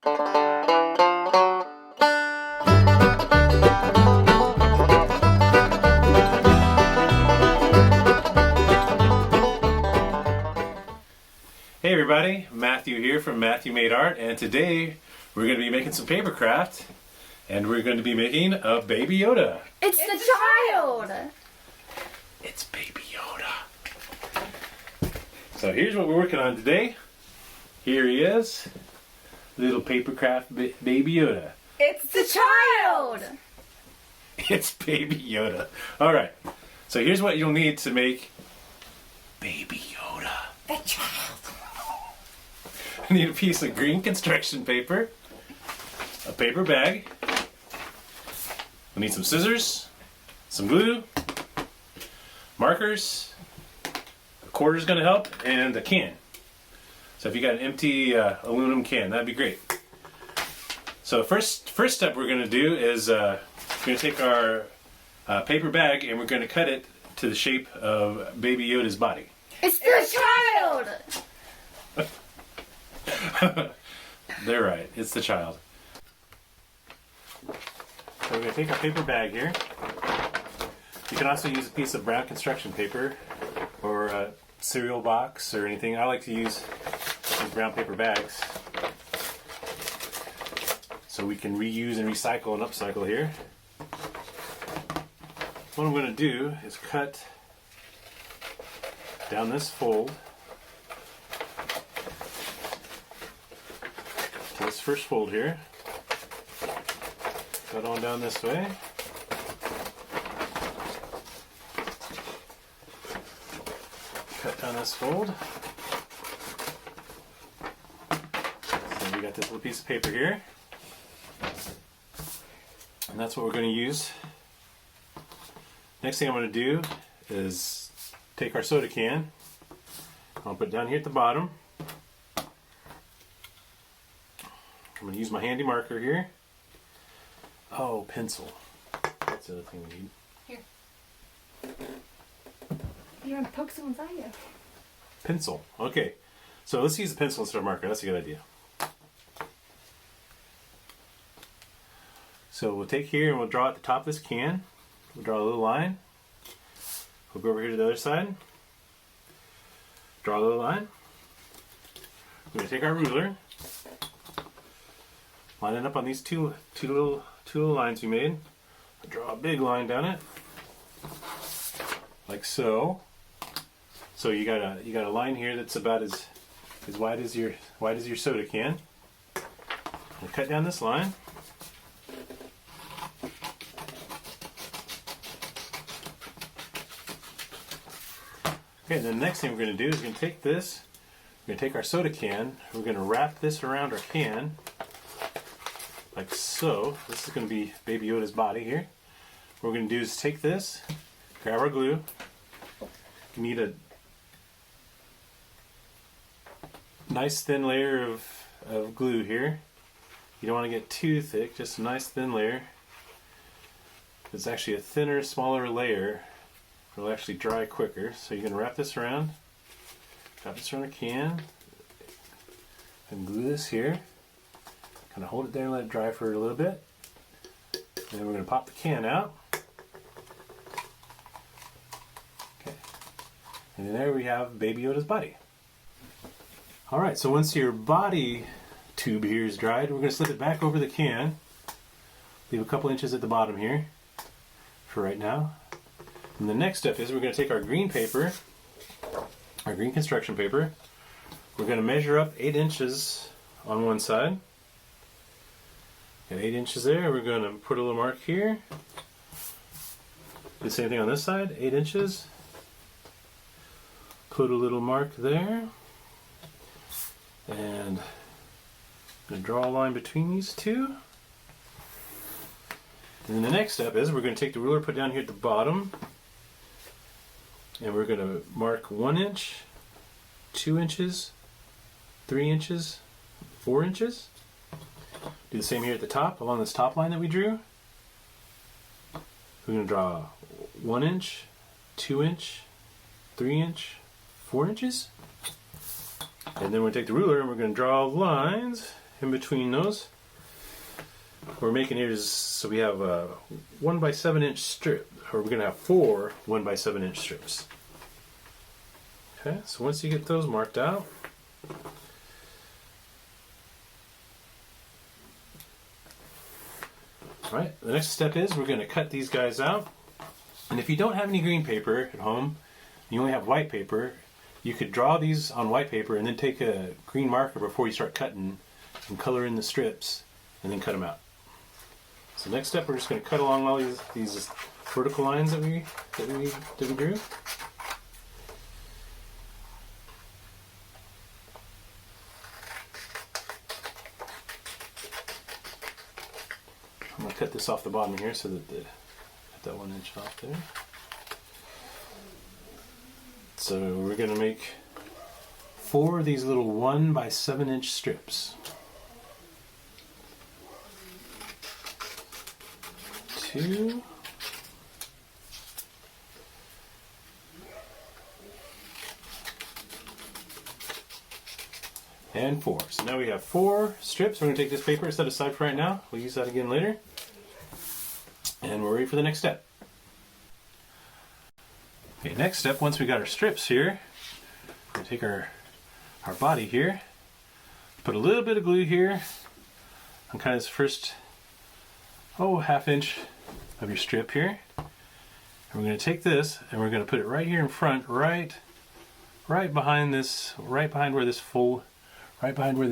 Hey everybody, Matthew here from Matthew Made Art, and today we're going to be making some paper craft, and we're going to be making a Baby Yoda. It's the child! It's Baby Yoda. So here's what we're working on today. Here he is, little paper craft Baby Yoda. It's the child! It's Baby Yoda. Alright, so here's what you'll need to make Baby Yoda. The child. I need a piece of green construction paper, a paper bag, I need some scissors, some glue, markers, a quarter's going to help, and a can. So if you got an empty aluminum can, that'd be great. So first step we're going to do is we're going to take our paper bag and we're going to cut it to the shape of Baby Yoda's body. It's the child! They're right, it's the child. So we're going to take our paper bag here. You can also use a piece of brown construction paper or a cereal box or anything. I like to use these brown paper bags so we can reuse and recycle and upcycle here. What I'm going to do is cut down this fold to this first fold here. Cut on down this way. Cut down this fold. So we got this little piece of paper here. And that's what we're going to use. Next thing I'm going to do is take our soda can. I'll put it down here at the bottom. I'm going to use my handy marker here. Oh, pencil. That's the other thing we need. Here. You're going to poke someone's eye out. Pencil. Okay. So let's use the pencil instead of marker. That's a good idea. So we'll take here and we'll draw at the top of this can. We'll draw a little line. We'll go over here to the other side. Draw a little line. We're going to take our ruler. Line it up on these two little lines we made. Draw a big line down it, like so. So you got a line here that's about as wide as your soda can. And cut down this line. Okay, and then the next thing we're going to do is we're going to take this. We're going to take our soda can. We're going to wrap this around our can. Like so. This is going to be Baby Yoda's body here. What we're going to do is take this, grab our glue. You need a nice thin layer of glue here. You don't want to get too thick, just a nice thin layer. It's actually a thinner, smaller layer. It'll actually dry quicker. So you're going to wrap this around the can, and glue this here. Kind of hold it there and let it dry for a little bit. And then we're going to pop the can out. Okay. And then there we have Baby Yoda's body. Alright, so once your body tube here is dried, we're going to slip it back over the can. Leave a couple inches at the bottom here for right now. And the next step is we're going to take our green paper, our green construction paper. We're going to measure up 8 inches on one side. Got 8 inches there. We're going to put a little mark here. Do the same thing on this side, 8 inches. Put a little mark there. And I'm going to draw a line between these two. And then the next step is we're going to take the ruler, put down here at the bottom. And we're going to mark 1 inch, 2 inches, 3 inches, 4 inches. Do the same here at the top, along this top line that we drew. We're going to draw 1 inch, 2 inch, 3 inch, 4 inches. And then we're going to take the ruler and we're going to draw lines in between those. What we're making here is, so we have a 1 by 7 inch strip, or we're going to have 4 1 by 7 inch strips. Okay, so once you get those marked out, alright, the next step is we're going to cut these guys out. And if you don't have any green paper at home, you only have white paper, you could draw these on white paper and then take a green marker before you start cutting and color in the strips and then cut them out. So next step, we're just going to cut along all these vertical lines that we drew. I'm going to cut this off the bottom here so that cut that 1 inch off there. So we're going to make 4 of these little 1 by 7 inch strips. 2. And 4. So now we have 4 strips. We're going to take this paper, set aside for right now. We'll use that again later. And we're ready for the next step. Okay, next step, once we got our strips here, we're going to take our body here, put a little bit of glue here on kind of this first, ½ inch of your strip here. And we're going to take this and we're going to put it right here in front, right behind this, right behind where the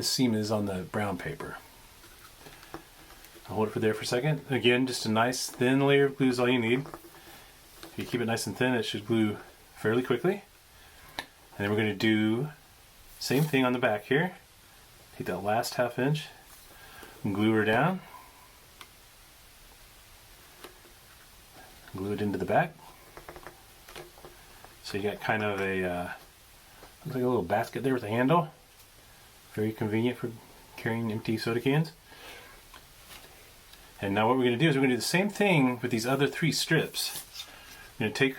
seam is on the brown paper. I'll hold it for there for a second. Again, just a nice thin layer of glue is all you need. If you keep it nice and thin, it should glue fairly quickly. And then we're going to do same thing on the back here. Take that last ½ inch and glue her down. Glue it into the back. So you got kind of a, looks like a little basket there with a handle. Very convenient for carrying empty soda cans. And now what we're going to do is we're going to do the same thing with these other 3 strips. We're going to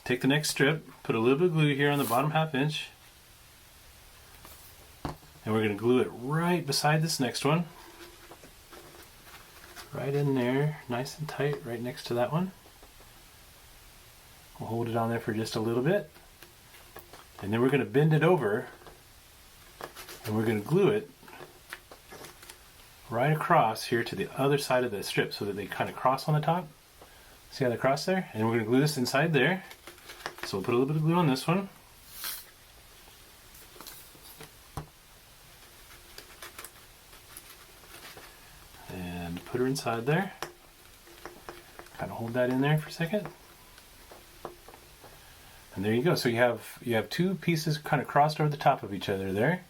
take the next strip, put a little bit of glue here on the bottom ½ inch, and we're going to glue it right beside this next one. Right in there, nice and tight, right next to that one. We'll hold it on there for just a little bit. And then we're going to bend it over, and we're going to glue it right across here to the other side of the strip so that they kind of cross on the top. See how they cross there? And we're going to glue this inside there. So we'll put a little bit of glue on this one. And put her inside there. Kind of hold that in there for a second. And there you go. So you have 2 pieces kind of crossed over the top of each other there.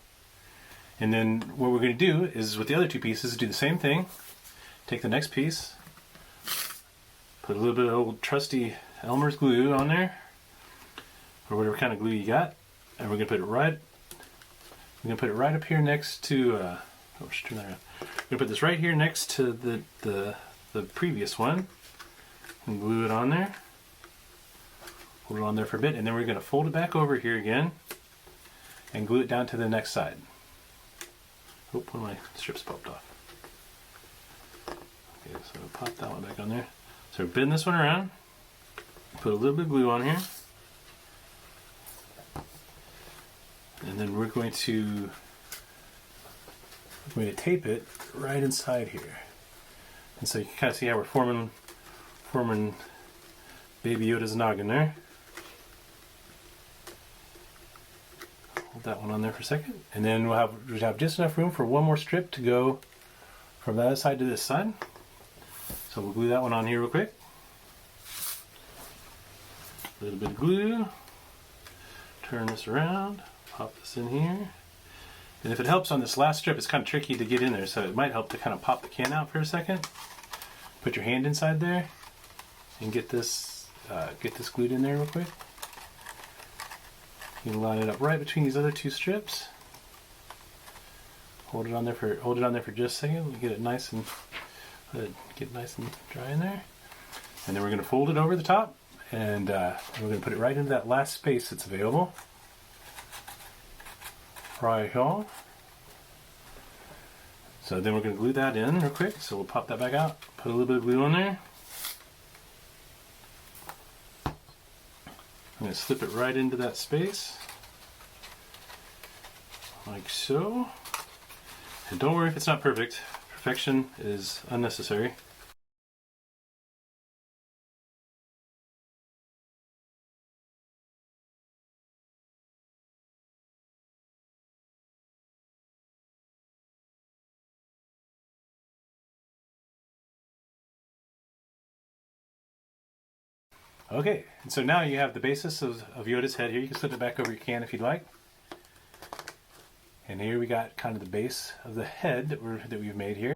And then what we're going to do is with the other 2 pieces, do the same thing. Take the next piece, put a little bit of old trusty Elmer's glue on there, or whatever kind of glue you got, and we're going to put it right. We're going to put it right up here next to. Turn that around. We're going to put this right here next to the previous one, and glue it on there. Hold it on there for a bit, and then we're going to fold it back over here again, and glue it down to the next side. Oop, one of my strips popped off. Okay, so pop that one back on there. So bend this one around, put a little bit of glue on here, and then we're going to tape it right inside here. And so you can kind of see how we're forming Baby Yoda's noggin there. Hold that one on there for a second, and then we'll have just enough room for one more strip to go from that side to this side. So we'll glue that one on here real quick. A little bit of glue. Turn this around. Pop this in here. And if it helps on this last strip, it's kind of tricky to get in there, so it might help to kind of pop the can out for a second. Put your hand inside there and get this glued in there real quick. You can line it up right between these other 2 strips. Hold it on there for just a second. We'll get it nice and dry in there. And then we're going to fold it over the top, and we're going to put it right into that last space that's available. Right here. So So then we're going to glue that in real quick. So we'll pop that back out, put a little bit of glue on there. I'm going to slip it right into that space, like so. And don't worry if it's not perfect. Perfection is unnecessary. Okay, and so now you have the basis of Yoda's head here. You can slip it back over your can if you'd like. And here we got kind of the base of the head that we've made here.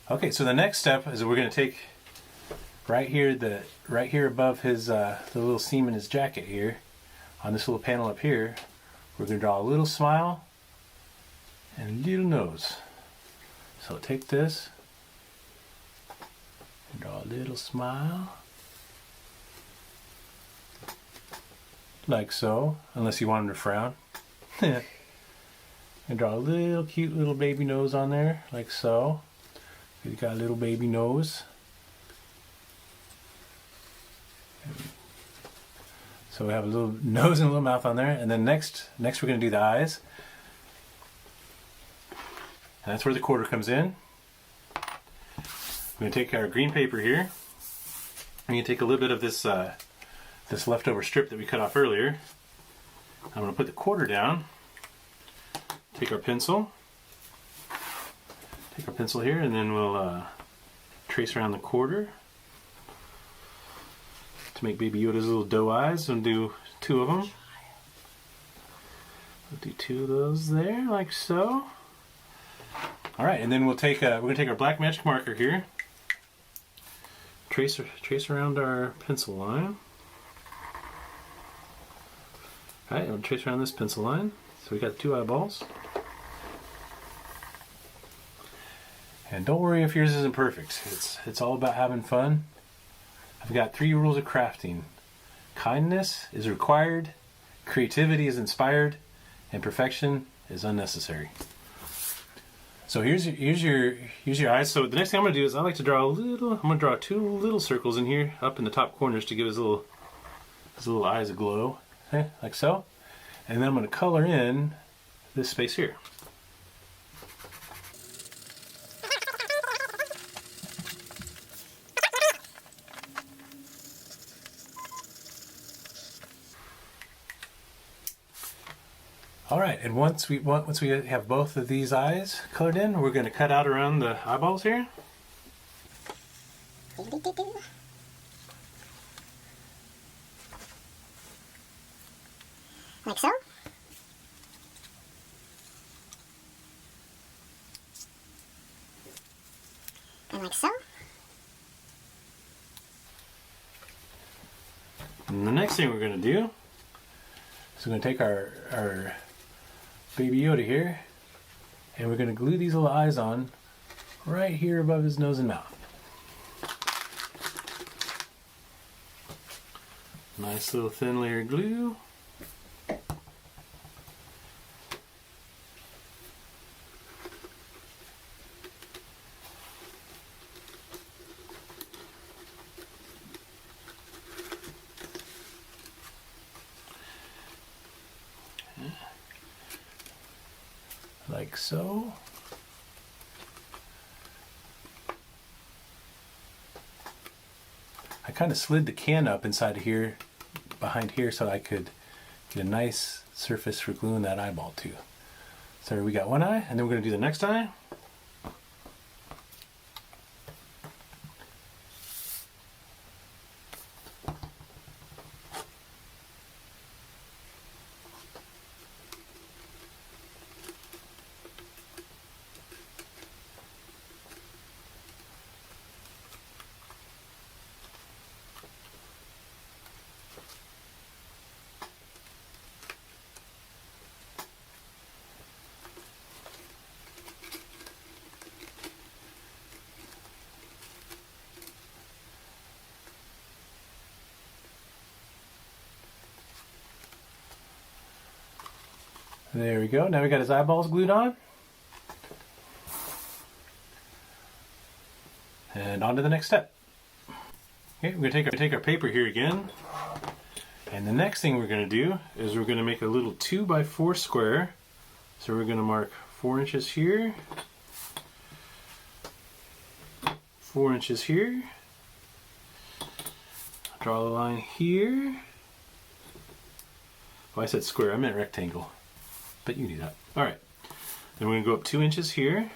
Okay, so the next step is we're going to take right here above his the little seam in his jacket here, on this little panel up here, we're going to draw a little smile and a little nose. So take this and draw a little smile. Like so, unless you want him to frown. And draw a little cute little baby nose on there, like so. He's got a little baby nose. So we have a little nose and a little mouth on there. And then next we're going to do the eyes. And that's where the quarter comes in. We're going to take our green paper here. I'm going to take a little bit of this this leftover strip that we cut off earlier. I'm going to put the quarter down. Take our pencil. Take our pencil here, and then we'll trace around the quarter to make Baby Yoda's little doe eyes. And do 2 of them. We'll do 2 of those there, like so. All right, and then we're going to take our black magic marker here. Trace around our pencil line. All right, we'll trace around this pencil line. So we got 2 eyeballs. And don't worry if yours isn't perfect. It's all about having fun. I've got 3 rules of crafting. Kindness is required, creativity is inspired, and perfection is unnecessary. So here's your eyes. So the next thing I'm going to do is I like to draw I'm going to draw 2 little circles in here up in the top corners to give his little eyes a glow. Okay, like so. And then I'm going to color in this space here. All right, and once we have both of these eyes colored in, we're going to cut out around the eyeballs here. Like so. And like so. And the next thing we're going to do is we're going to take our Baby Yoda here, and we're going to glue these little eyes on right here above his nose and mouth. Nice little thin layer of glue. Like so. I kind of slid the can up inside of here, behind here, so I could get a nice surface for gluing that eyeball to. So we got one eye, and then we're going to do the next eye. There we go. Now we got his eyeballs glued on. And on to the next step. Okay, we're going to take our paper here again. And the next thing we're going to do is we're going to make a little 2x4 square. So we're going to mark 4 inches here, 4 inches here, draw the line here. Oh, I said square, I meant rectangle, but you do that. All right, then we're going to go up 2 inches here,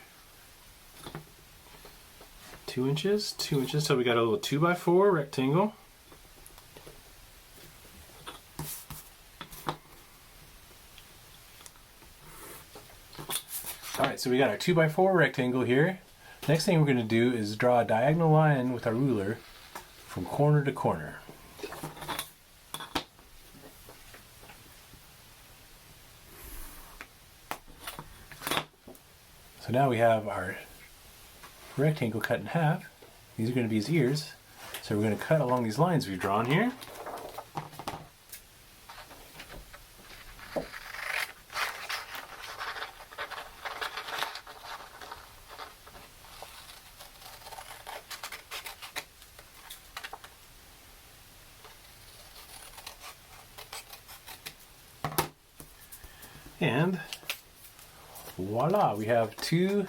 2 inches, 2 inches, so we got a little 2x4 rectangle. Alright, so we got our 2x4 rectangle here. Next thing we're going to do is draw a diagonal line with our ruler from corner to corner. So now we have our rectangle cut in half. These are going to be his ears. So we're going to cut along these lines we've drawn here. And voila, we have 2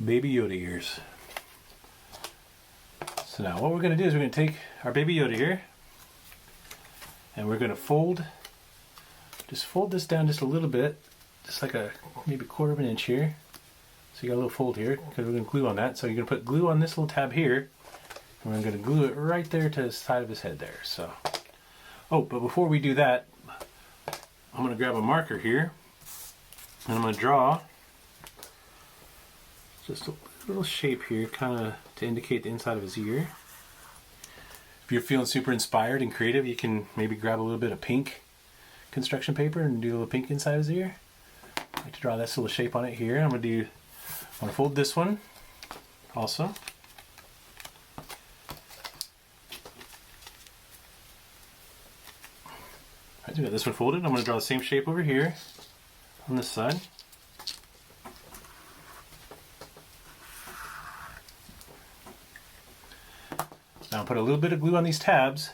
Baby Yoda ears. So now what we're going to do is we're going to take our Baby Yoda here and we're going to fold this down just a little bit, just like maybe 1/4 of an inch here. So you got a little fold here because we're going to glue on that. So you're going to put glue on this little tab here and we're going to glue it right there to the side of his head there. So, oh, but before we do that, I'm going to grab a marker here and I'm going to draw just a little shape here, kind of to indicate the inside of his ear. If you're feeling super inspired and creative, you can maybe grab a little bit of pink construction paper and do a little pink inside his ear. I like to draw this little shape on it here. I'm going to fold this one also. Alright, so we got this one folded. I'm going to draw the same shape over here on this side. Now I'll put a little bit of glue on these tabs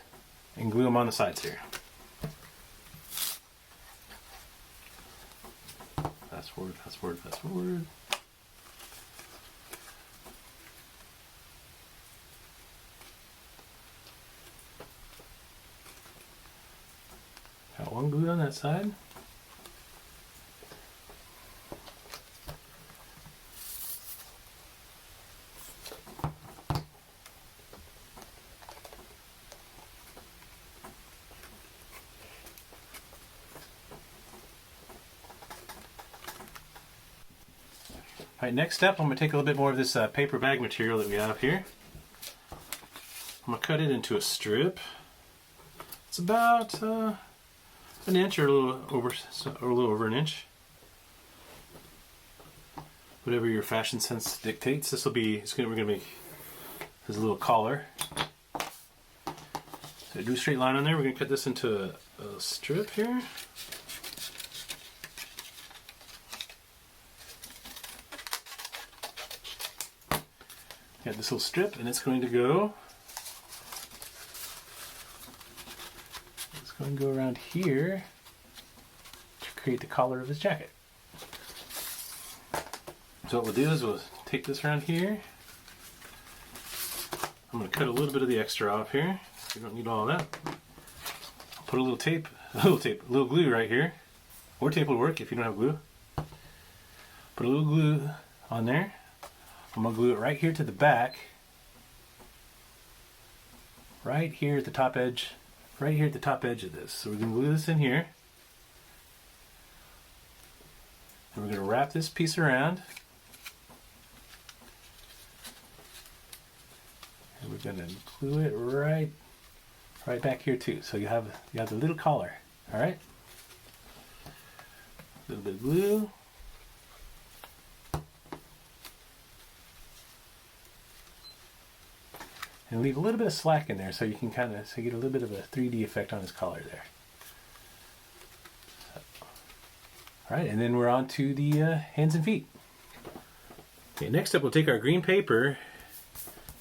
and glue them on the sides here. Fast forward, fast forward, fast forward. Got one glue on that side. Alright, next step, I'm going to take a little bit more of this paper bag material that we have here. I'm going to cut it into a strip. It's about an inch or a little over an inch. Whatever your fashion sense dictates. We're going to make this little collar. So do a straight line on there. We're going to cut this into a strip here. Got this little strip, and it's going to go around here to create the collar of his jacket. So what we'll do is we'll take this around here. I'm going to cut a little bit of the extra off here. We don't need all of that. I'll put a little glue right here, or tape will work if you don't have glue. Put a little glue on there. I'm going to glue it right here to the back, right here at the top edge of this. So we're going to glue this in here, and we're going to wrap this piece around, and we're going to glue it right back here too. So you have the little collar. All right, a little bit of glue. And leave a little bit of slack in there so you can get a little bit of a 3D effect on his collar there. All right, and then we're on to the hands and feet. Okay, next up we'll take our green paper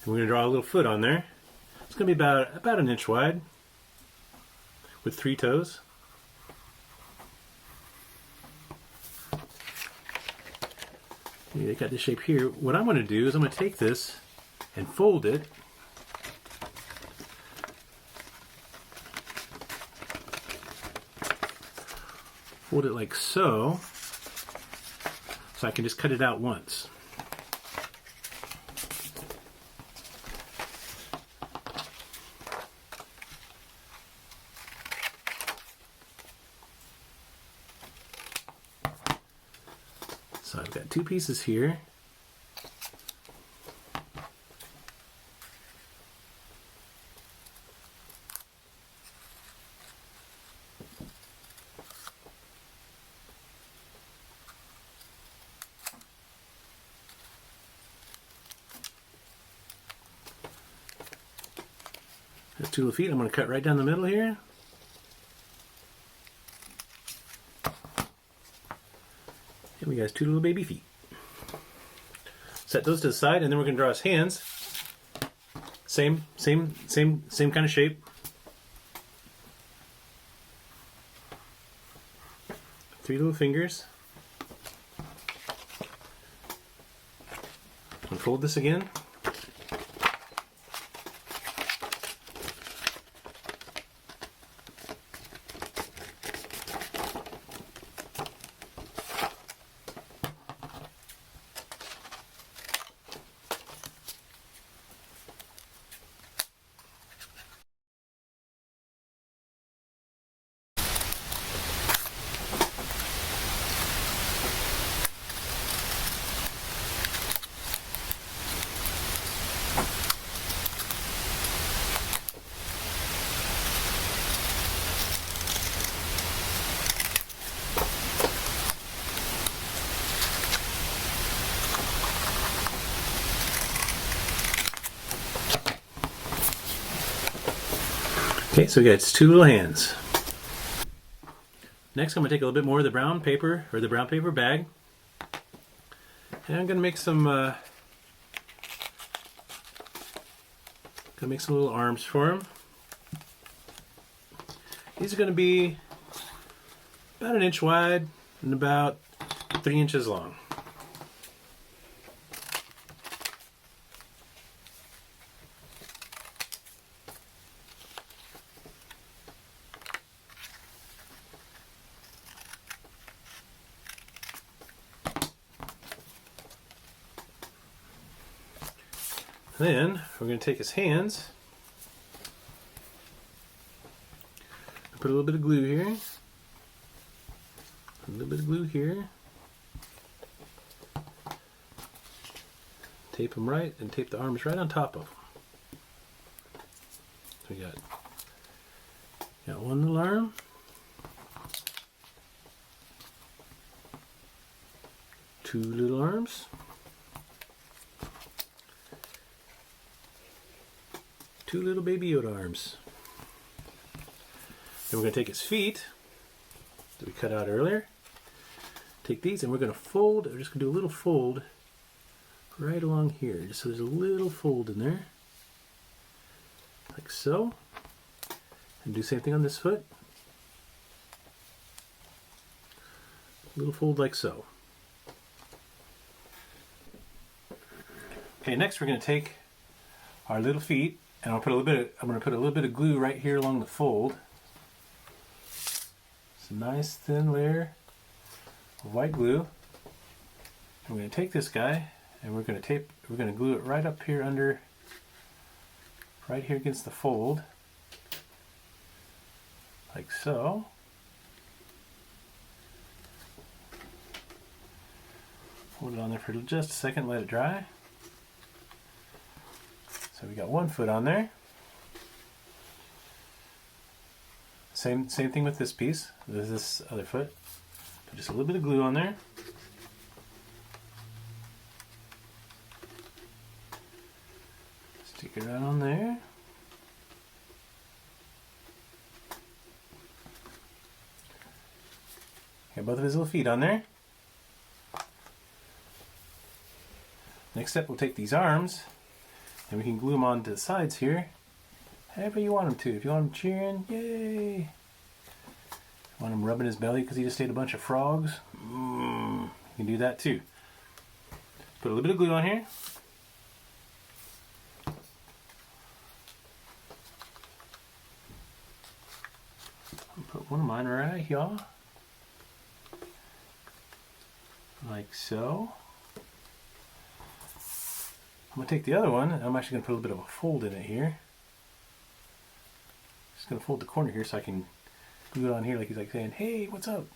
And we're going to draw a little foot on there. It's going to be about an inch wide with 3 toes. You got this shape here. What I'm going to do is I'm going to take this and fold it. Fold it like so. So I can just cut it out once. So I've got 2 pieces here. There's 2 little feet. I'm going to cut right down the middle here. And we got 2 little baby feet. Set those to the side, and then we're going to draw his hands. Same kind of shape. Three little fingers. Unfold this again. Okay, so we got 2 little hands. Next, I'm going to take a little bit more of the brown paper, or the brown paper bag, and I'm going to make some little arms for him. These are going to be about an inch wide and about 3 inches long. Then we're going to take his hands, put a little bit of glue here, a little bit of glue here, tape them right, and tape the arms right on top of them. So we got 1 little arm, 2 little arms, 2 little Baby Yoda arms. Then we're going to take his feet that we cut out earlier. Take these and we're going to fold. We're just going to do a little fold right along here, just so there's a little fold in there, like so. And do the same thing on this foot. Little fold like so. Okay, next we're going to take our little feet. And I'm going to put a little bit of glue right here along the fold. It's a nice thin layer of white glue. And we're going to take this guy and we're going to glue it right up here under, right here against the fold, like so. Hold it on there for just a second, let it dry. So we got 1 foot on there. Same thing with this piece. This other foot. Put just a little bit of glue on there. Stick it right on there. Got both of his little feet on there. Next step, we'll take these arms And we can glue them on to the sides here. However you want him to. If you want him cheering, yay! Want him rubbing his belly because he just ate a bunch of frogs? You can do that too. Put a little bit of glue on here. Put one of mine right here. Like so. I'm going to take the other one, and I'm actually going to put a little bit of a fold in it here. Just going to fold the corner here so I can glue it on here like he's like saying, hey, what's up?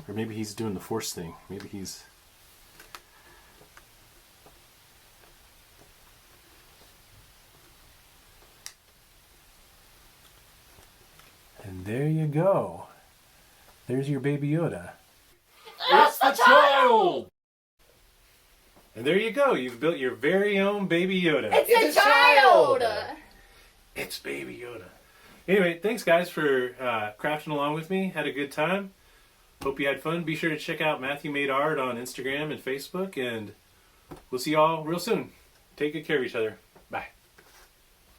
Or maybe he's doing the force thing. Maybe he's... And there you go. There's your Baby Yoda. It's the child! And there you go. You've built your very own Baby Yoda. It's a child! It's Baby Yoda. Anyway, thanks guys for crafting along with me. Had a good time. Hope you had fun. Be sure to check out Matthew Made Art on Instagram and Facebook. And we'll see y'all real soon. Take good care of each other.